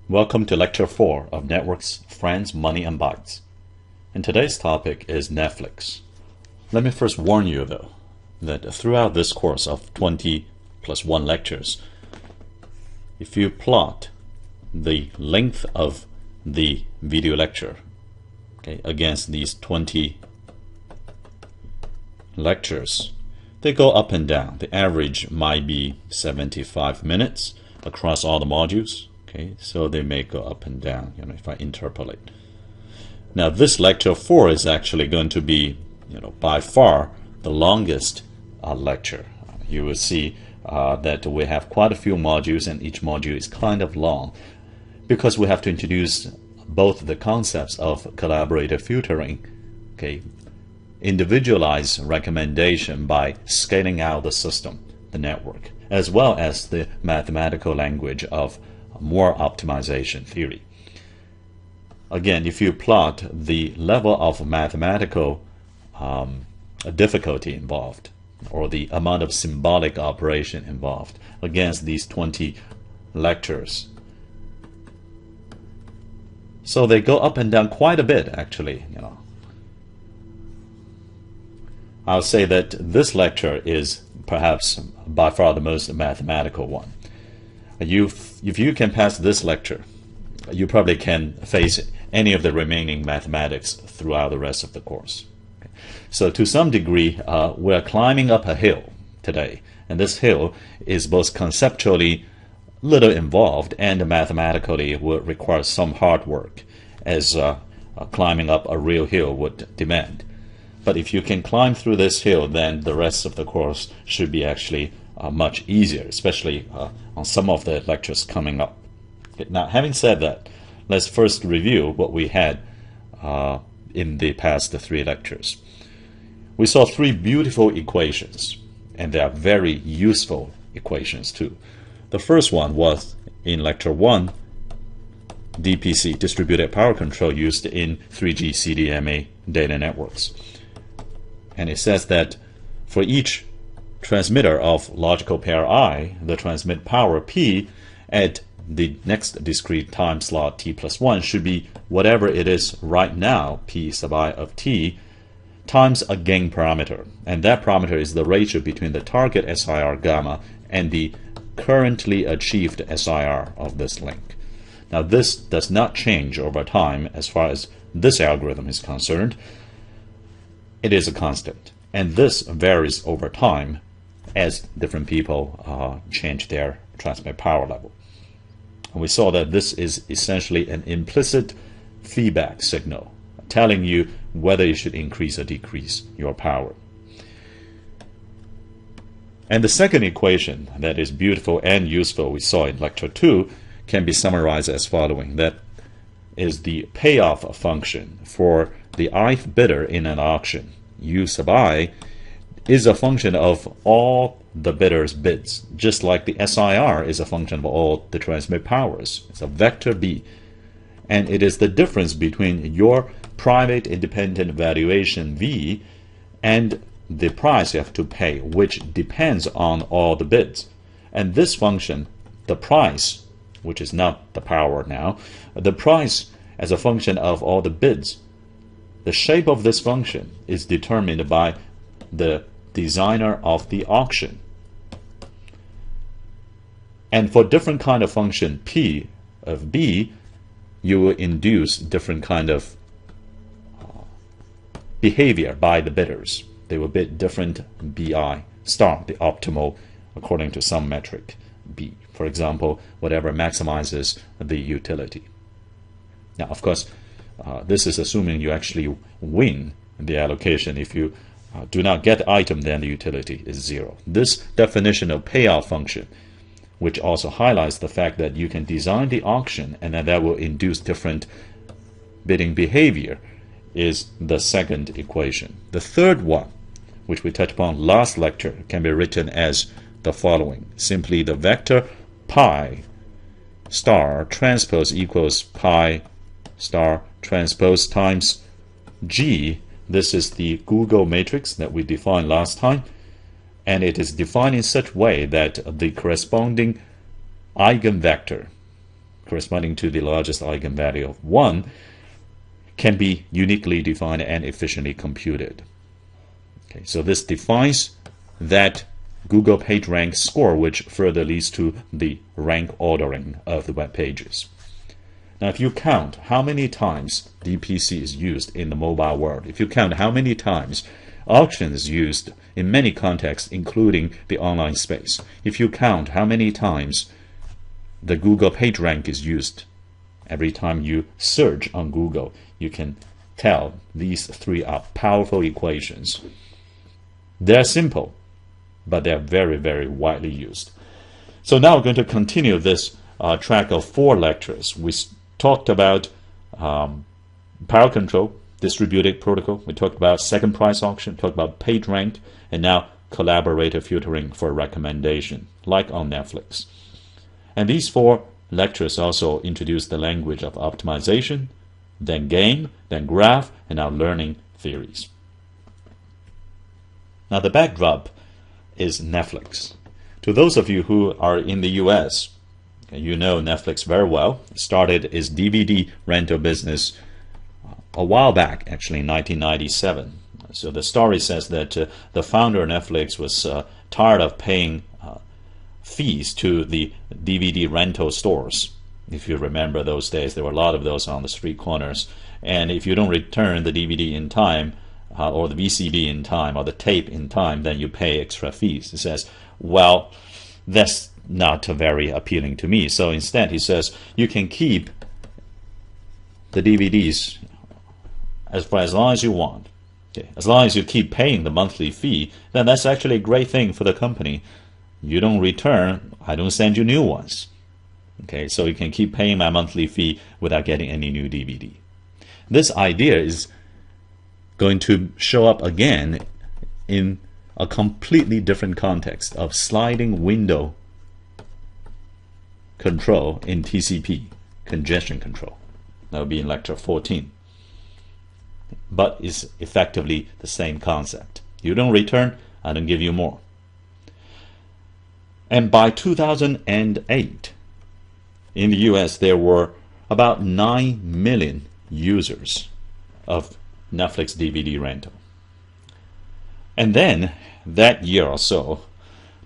Welcome to Lecture 4 of Networks, Friends, Money, and Bytes. And today's topic is Netflix. Let me first warn you, though, that throughout this course of 20 plus 1 lectures, if you plot the length of the video lecture against these 20 lectures, they go up and down. The average might be 75 minutes across all the modules. So they may go up and down, if I interpolate. Now this lecture 4 is actually going to be, by far the longest lecture. You will see that we have quite a few modules, and each module is kind of long because we have to introduce both the concepts of collaborator filtering, individualized recommendation by scaling out the system, the network, as well as the mathematical language of more optimization theory. Again, if you plot the level of mathematical difficulty involved, or the amount of symbolic operation involved against these 20 lectures, so they go up and down quite a bit, actually. I'll say that this lecture is perhaps by far the most mathematical one. If you can pass this lecture, you probably can face any of the remaining mathematics throughout the rest of the course. So to some degree, we're climbing up a hill today, and this hill is both conceptually little involved and mathematically will require some hard work, as climbing up a real hill would demand. But if you can climb through this hill, then the rest of the course should be actually much easier, especially on some of the lectures coming up. Now, having said that, let's first review what we had in the past 3 lectures. We saw 3 beautiful equations, and they are very useful equations too. The first one was in lecture 1, DPC, distributed power control, used in 3G CDMA data networks. And it says that for each transmitter of logical pair I, the transmit power P at the next discrete time slot t plus 1 should be whatever it is right now, P sub I of t, times a gain parameter. And that parameter is the ratio between the target SIR gamma and the currently achieved SIR of this link. Now this does not change over time as far as this algorithm is concerned. It is a constant, and this varies over time as different people change their transmit power level. And we saw that this is essentially an implicit feedback signal telling you whether you should increase or decrease your power. And the second equation that is beautiful and useful we saw in lecture 2 can be summarized as following. That is the payoff function for the ith bidder in an auction. U sub I is a function of all the bidders' bids, just like the SIR is a function of all the transmit powers. It's a vector B. And it is the difference between your private independent valuation V and the price you have to pay, which depends on all the bids. And this function, the price, which is not the power now, the price as a function of all the bids, the shape of this function is determined by the designer of the auction. And for different kind of function P of B, you will induce different kind of behavior by the bidders. They will bid different BI star, the optimal according to some metric B. For example, whatever maximizes the utility. Now, of course, this is assuming you actually win the allocation. If you do not get the item, then the utility is 0. This definition of payoff function, which also highlights the fact that you can design the auction and that will induce different bidding behavior, is the second equation. The third one, which we touched upon last lecture, can be written as the following. Simply the vector pi star transpose equals pi star transpose times G. This is the Google matrix that we defined last time, and it is defined in such a way that the corresponding eigenvector corresponding to the largest eigenvalue of 1, can be uniquely defined and efficiently computed. Okay, so this defines that Google PageRank score, which further leads to the rank ordering of the web pages. Now, if you count how many times DPC is used in the mobile world, if you count how many times auction is used in many contexts, including the online space, if you count how many times the Google PageRank is used every time you search on Google, you can tell these three are powerful equations. They're simple, but they're very, very widely used. So now we're going to continue this track of 4 lectures. We talked about power control, distributed protocol. We talked about second price auction, talked about PageRank, and now collaborator filtering for recommendation, like on Netflix. And these 4 lectures also introduce the language of optimization, then game, then graph, and now learning theories. Now the backdrop is Netflix. To those of you who are in the US, you know Netflix very well. It started its DVD rental business a while back, actually in 1997. So the story says that the founder of Netflix was tired of paying fees to the DVD rental stores. If you remember those days, there were a lot of those on the street corners. And if you don't return the DVD in time, or the VCD in time, or the tape in time, then you pay extra fees. He says, well, that's not very appealing to me. So instead, he says, you can keep the DVDs for as long as you want. Okay. As long as you keep paying the monthly fee, then that's actually a great thing for the company. You don't return, I don't send you new ones. Okay, so you can keep paying my monthly fee without getting any new DVD. This idea is going to show up again in a completely different context of sliding window control in TCP, congestion control. That will be in lecture 14. But it's effectively the same concept. You don't return, I don't give you more. And by 2008, in the US, there were about 9 million users of Netflix DVD rental. And then, that year or so,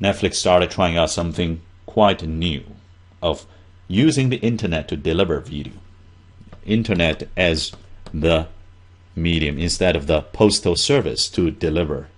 Netflix started trying out something quite new of using the internet to deliver video. Internet as the medium instead of the postal service to deliver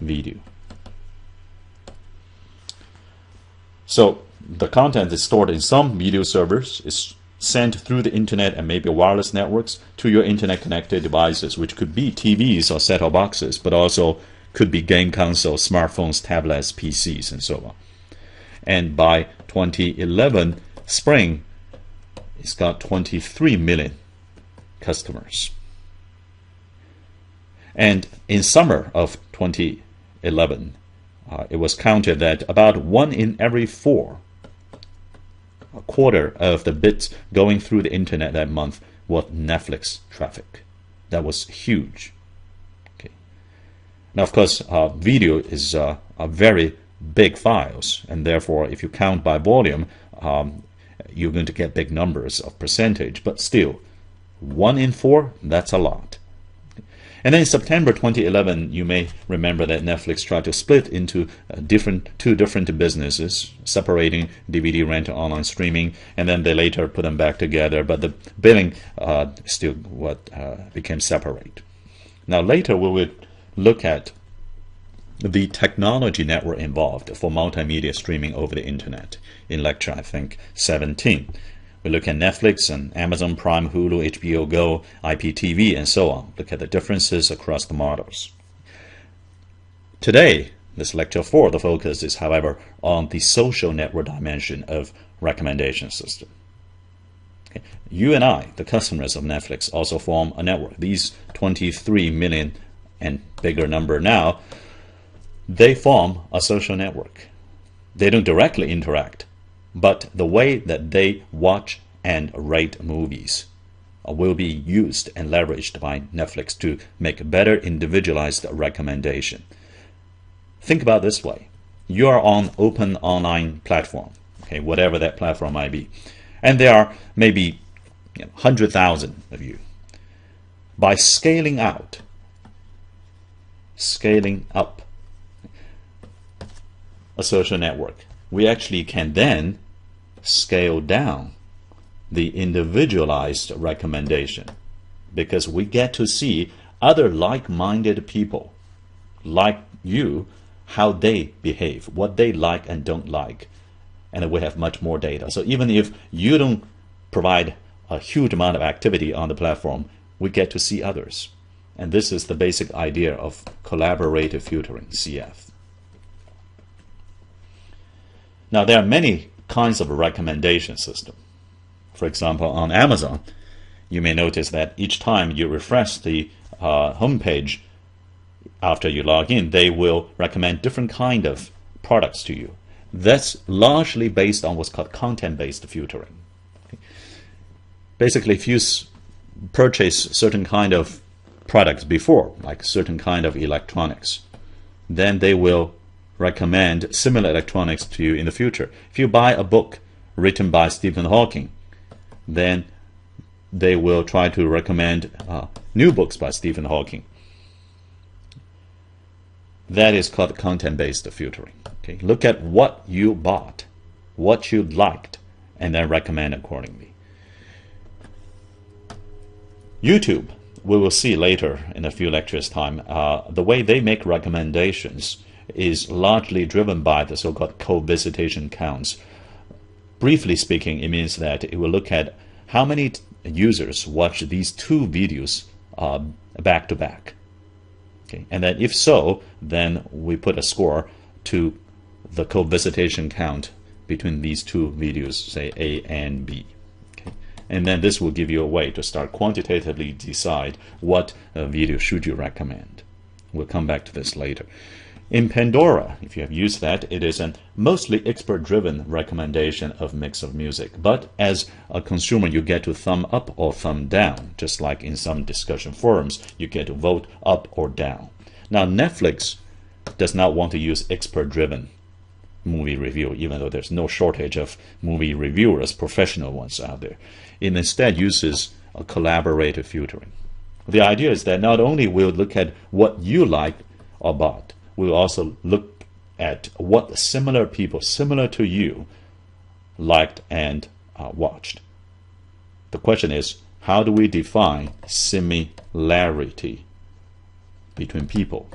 video. So the content is stored in some video servers, is sent through the internet and maybe wireless networks to your internet connected devices, which could be TVs or set-top boxes, but also could be game consoles, smartphones, tablets, PCs, and so on. And by 2011 spring, it's got 23 million customers. And in summer of 2011, it was counted that about 1 in every 4, a quarter of the bits going through the internet that month was Netflix traffic. That was huge. Okay. Now, of course, video is a very big files, and therefore, if you count by volume, you're going to get big numbers of percentage. But still, 1 in 4, that's a lot. And then in September 2011, you may remember that Netflix tried to split into two different businesses, separating DVD rental, online streaming, and then they later put them back together, but the billing still became separate. Now later we will look at the technology network involved for multimedia streaming over the internet in lecture, I think, 17. We look at Netflix and Amazon Prime, Hulu, HBO Go, IPTV, and so on. Look at the differences across the models. Today, this lecture 4, the focus is, however, on the social network dimension of recommendation system. Okay. You and I, the customers of Netflix, also form a network. These 23 million and bigger number now, they form a social network. They don't directly interact, but the way that they watch and rate movies will be used and leveraged by Netflix to make better individualized recommendation. Think about it this way. You are on open online platform. okay, whatever that platform might be. And there are maybe 100,000 of you. By scaling out, scaling up a social network, we actually can then scale down the individualized recommendation, because we get to see other like-minded people like you, how they behave, what they like and don't like, and we have much more data. So even if you don't provide a huge amount of activity on the platform, we get to see others. And this is the basic idea of collaborative filtering, CF. Now, there are many kinds of recommendation system. For example, on Amazon, you may notice that each time you refresh the homepage after you log in, they will recommend different kind of products to you. That's largely based on what's called content-based filtering. Basically, if you purchase certain kind of products before, like certain kind of electronics, then they will recommend similar electronics to you in the future. If you buy a book written by Stephen Hawking, then they will try to recommend new books by Stephen Hawking. That is called content-based filtering. Okay? Look at what you bought, what you liked, and then recommend accordingly. YouTube, we will see later in a few lectures' time, the way they make recommendations is largely driven by the so-called co-visitation counts. Briefly speaking, it means that it will look at how many users watch these two videos back to back. Okay? And then if so, then we put a score to the co-visitation count between these two videos, say A and B. Okay? And then this will give you a way to start quantitatively decide what video should you recommend. We'll come back to this later. In Pandora, if you have used that, it is a mostly expert-driven recommendation of mix of music. But as a consumer, you get to thumb up or thumb down, just like in some discussion forums, you get to vote up or down. Now, Netflix does not want to use expert-driven movie review, even though there's no shortage of movie reviewers, professional ones out there. It instead uses a collaborative filtering. The idea is that not only will it look at what you like or bought, we'll also look at what similar people, similar to you, liked and watched. The question is, how do we define similarity between people?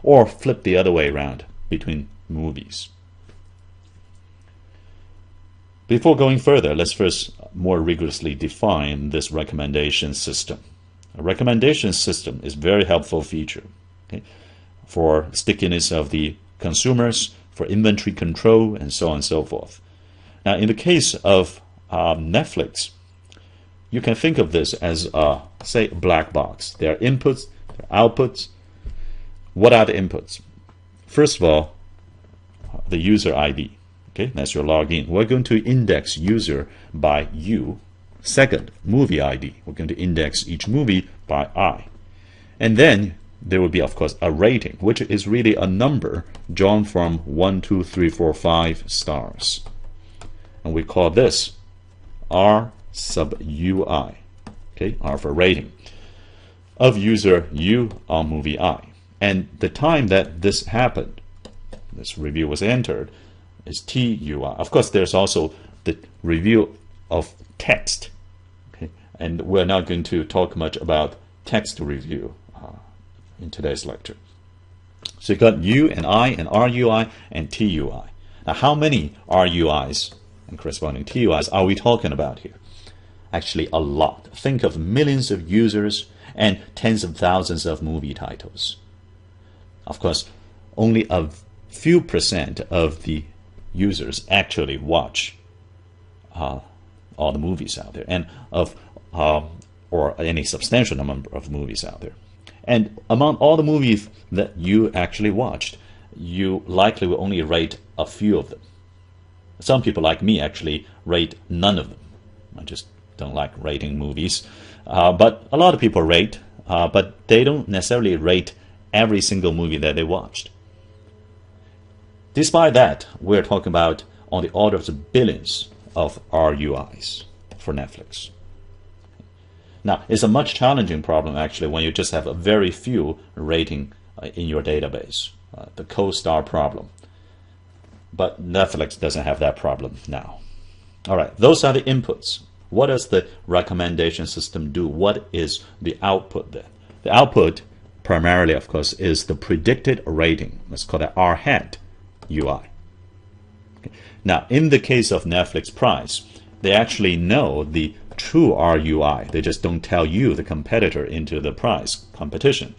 Or flip the other way around, between movies. Before going further, let's first more rigorously define this recommendation system. A recommendation system is a very helpful feature. Okay? For stickiness of the consumers, for inventory control, and so on and so forth. Now, in the case of Netflix, you can think of this as, say, a black box. There are inputs, there are outputs. What are the inputs? First of all, the user ID. Okay, that's your login. We're going to index user by U. Second, movie ID. We're going to index each movie by I. And then there will be, of course, a rating, which is really a number drawn from 1, 2, 3, 4, 5 stars. And we call this R sub UI. Okay, R for rating. Of user U on movie I. And the time that this happened, this review was entered, is TUI. Of course, there's also the review of text. Okay? And we're not going to talk much about text review in today's lecture. So you got U and I and RUI and TUI. Now, how many RUIs and corresponding TUIs are we talking about here? Actually, a lot. Think of millions of users and tens of thousands of movie titles. Of course, only a few percent of the users actually watch all the movies out there, and of or any substantial number of movies out there. And among all the movies that you actually watched, you likely will only rate a few of them. Some people like me actually rate none of them. I just don't like rating movies. But a lot of people rate, but they don't necessarily rate every single movie that they watched. Despite that, we're talking about on the order of the billions of RUIs for Netflix. Now, it's a much challenging problem actually when you just have a very few rating in your database, the co-star problem. But Netflix doesn't have that problem now. All right, those are the inputs. What does the recommendation system do? What is the output then? The output primarily, of course, is the predicted rating. Let's call that R hat UI. Okay. Now, in the case of Netflix price, they actually know the true RUI. They just don't tell you the competitor into the price competition.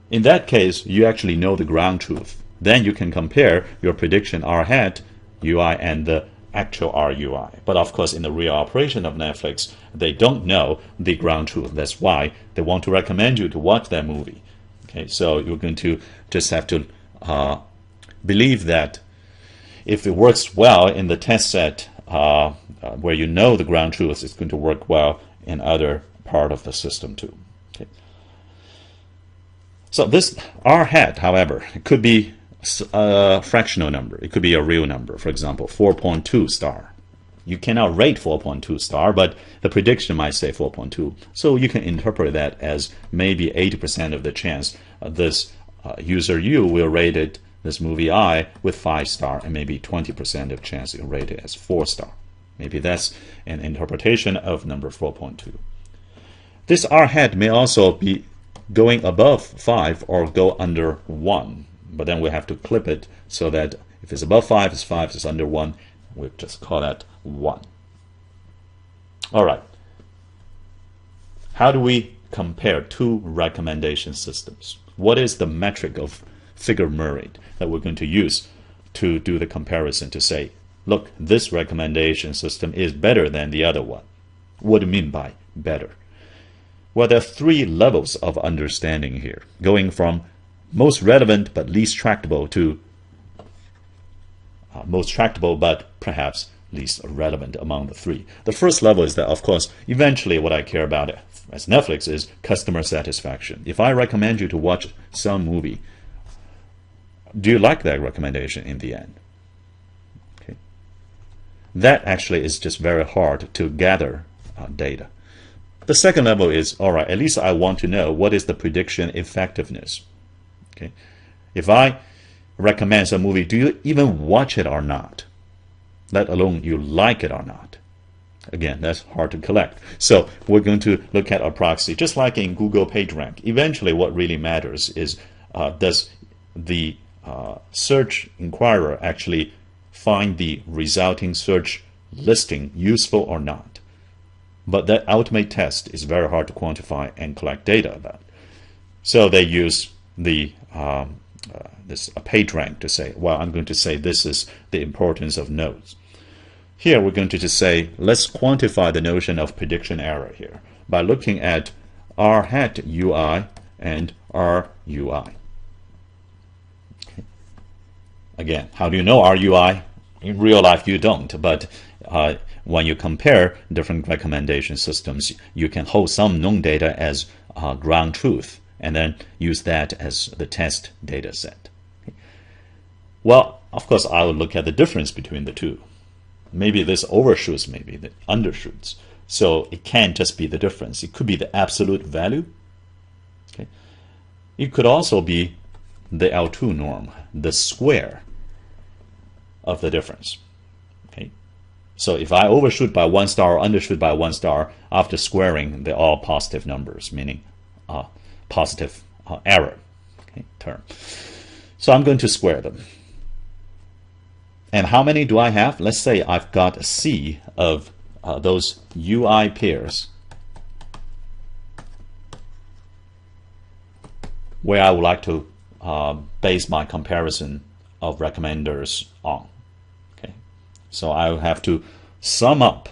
In that case, you actually know the ground truth. Then you can compare your prediction R hat UI and the actual RUI. But of course, in the real operation of Netflix, they don't know the ground truth. That's why they want to recommend you to watch that movie. Okay, so you're going to just have to believe that if it works well in the test set where you know the ground truth, it's going to work well in other part of the system too. Okay. So this R hat, however, it could be a fractional number. It could be a real number. For example, 4.2 star. You cannot rate 4.2 star, but the prediction might say 4.2. So you can interpret that as maybe 80% of the chance this user U will rate it, this movie I, with 5 star, and maybe 20% of chance you'll rate it as 4 star. Maybe that's an interpretation of number 4.2. This R hat may also be going above 5 or go under 1. But then we have to clip it so that if it's above 5, it's 5, if it's under 1, we'll just call that 1. All right. How do we compare two recommendation systems? What is the metric of figure merit that we're going to use to do the comparison to say, look, this recommendation system is better than the other one? What do you mean by better? Well, there are 3 levels of understanding here, going from most relevant but least tractable to most tractable but perhaps least relevant among the 3. The first level is that, of course, eventually what I care about as Netflix is customer satisfaction. If I recommend you to watch some movie, do you like that recommendation in the end? Okay. That actually is just very hard to gather data. The second level is, all right, at least I want to know what is the prediction effectiveness. Okay. If I recommend some movie, do you even watch it or not? Let alone you like it or not. Again, that's hard to collect. So we're going to look at our proxy, just like in Google PageRank. Eventually, what really matters is does the search inquirer actually find the resulting search listing useful or not? But that ultimate test is very hard to quantify and collect data about. So they use the this PageRank to say, well, I'm going to say this is the importance of nodes. Here we're going to just say, let's quantify the notion of prediction error here by looking at R hat UI and RUI. Okay. Again, how do you know RUI? In real life, you don't, but when you compare different recommendation systems, you can hold some known data as ground truth and then use that as the test data set. Okay. Well, of course, I would look at the difference between the two. Maybe this overshoots, maybe that undershoots. So it can't just be the difference. It could be the absolute value. Okay. It could also be the L2 norm, the square of the difference. Okay. So if I overshoot by 1 star or undershoot by 1 star, after squaring, they're all positive numbers, meaning positive error term. So I'm going to square them. And how many do I have? Let's say I've got a C of those UI pairs where I would like to base my comparison of recommenders on. Okay, so I will have to sum up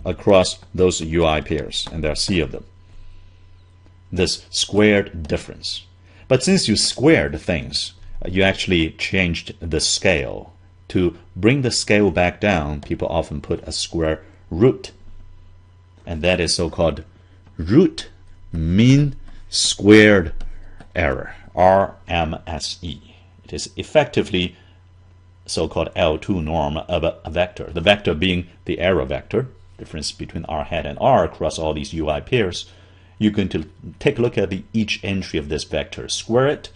across those UI pairs, and there are C of them, this squared difference. But since you squared things, you actually changed the scale. To bring the scale back down, people often put a square root, and that is so-called root mean squared error, RMSE. It is effectively so-called L2 norm of a vector, the vector being the error vector, difference between r hat and r across all these UI pairs. You're going to take a look at each entry of this vector, square it,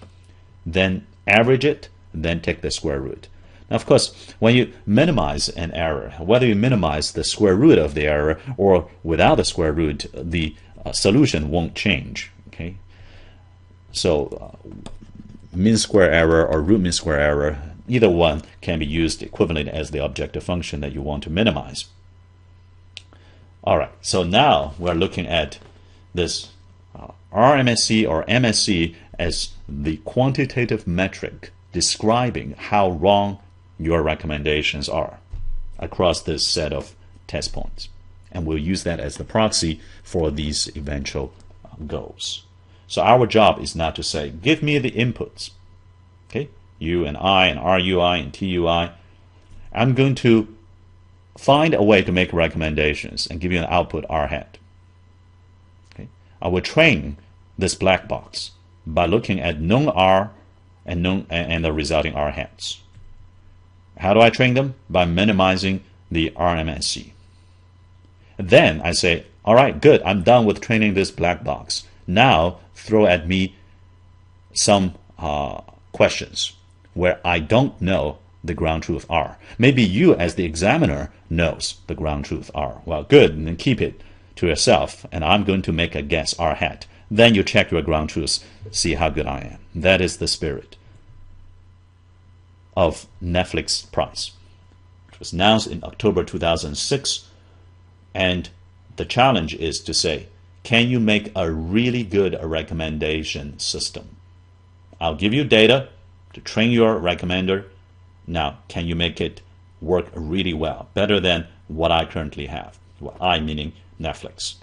then average it, then take the square root. Now, of course, when you minimize an error, whether you minimize the square root of the error or without the square root, the solution won't change. Okay, so mean square error or root mean square error, either one can be used equivalent as the objective function that you want to minimize. All right, so now we're looking at this RMSE or MSE as the quantitative metric describing how wrong your recommendations are across this set of test points. And we'll use that as the proxy for these eventual goals. So our job is not to say, give me the inputs, okay, U and I and RUI and TUI. I'm going to find a way to make recommendations and give you an output R hat. Okay? I will train this black box by looking at known R and the resulting R hats. How do I train them? By minimizing the RMSE. Then I say, all right, good, I'm done with training this black box. Now throw at me some questions where I don't know the ground truth R. Maybe you as the examiner knows the ground truth R. Well, good, and then keep it to yourself, and I'm going to make a guess R hat. Then you check your ground truths, see how good I am. That is the spirit of Netflix Prize. It was announced in October 2006, and the challenge is to say, can you make a really good recommendation system? I'll give you data to train your recommender. Now, can you make it work really well, better than what I currently have? Well, I meaning Netflix.